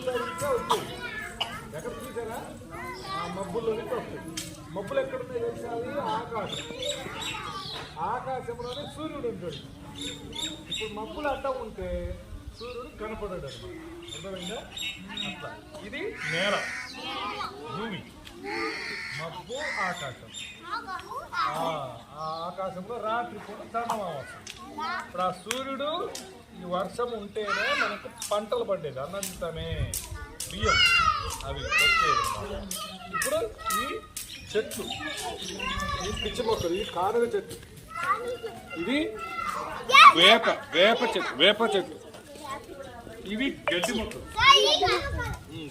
Side నుంచే వచ్చేది. ఎక్కడ చూసారా? ఆ మబ్బుల్లో నుంచి వస్తాయి. మబ్బులు ఎక్కడున్నాయి తెలుసా? అది ఆకాశం. ఆకాశంలోనే సూర్యుడు ఉంటాడు. ఇప్పుడు మబ్బులు అడ్డం ఉంటే సూర్యుడు కనపడాడు అనమాట. అర్థమైందా? అట్లా ఇది నేల, భూమి, మబ్బు, ఆకాశం. ఆ ఆకాశంలో రాత్రి పూట చందమామం. ఇప్పుడు ఆ సూర్యుడు ఈ వర్షం ఉంటేనే మనకు పంటలు పడ్డేది, అనంతమే బియ్యం అవి వచ్చేది. ఇప్పుడు ఈ చెట్లు, ఈ పిచ్చి మొక్కలు, ఈ కానుగ చెట్టు, ఇది వేప చెట్టు, ఇవి గడ్డి మొక్కలు,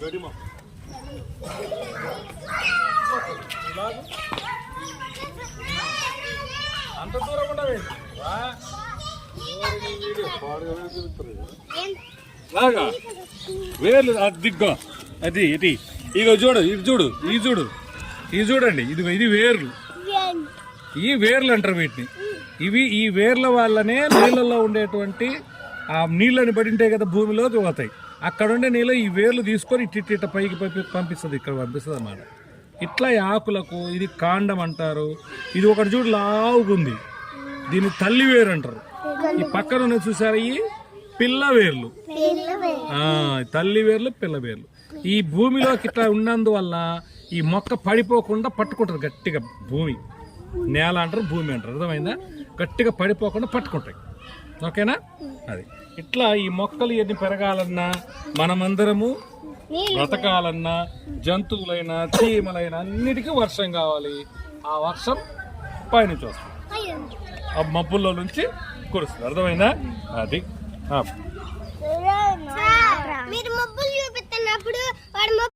గడ్డి మొక్కలు. ఇలాగ అంత దూరం ఉండవేంటి? లాగా వేర్లు దిగ్గో అది ఇది. ఇగో చూడు, ఇది చూడండి, ఇది వేర్లు. ఈ వేర్లు అంటారు వీటిని. ఈ వేర్ల వల్లనే నీళ్ళల్లో ఉండేటువంటి ఆ నీళ్ళని పడి ఉంటాయి కదా, భూమిలోకి పోతాయి. అక్కడ ఉండే నీళ్ళు ఈ వేర్లు తీసుకొని ఇట్ట పైకి పంపిస్తుంది, ఇక్కడ పంపిస్తుంది అన్నమాట. ఇట్లా ఈ ఆకులకు ఇది కాండం అంటారు. ఇది ఒకటి చూడు లావుగుంది, దీన్ని తల్లి వేరు అంటారు. ఈ పక్కన ఉన్న చూసారా, ఈ పిల్ల వేర్లు, తల్లి వేర్లు, పిల్ల వేర్లు. ఈ భూమిలోకి ఇట్లా ఉన్నందువల్ల ఈ మొక్క పడిపోకుండా పట్టుకుంటారు గట్టిగా. భూమి నేల అంటారు, భూమి అంటారు. అర్థమైందా? గట్టిగా పడిపోకుండా పట్టుకుంటాయి. ఓకేనా? అది ఇట్లా ఈ మొక్కలు ఎన్ని పెరగాలన్నా, మనమందరము బ్రతకాలన్నా, జంతువులైనా చీమలైనా అన్నిటికీ వర్షం కావాలి. ఆ వర్షం పైనుంచి వస్తుంది, ఆ మబ్బుల్లో నుంచి కురుస్తుంది. అర్థమైందా? అది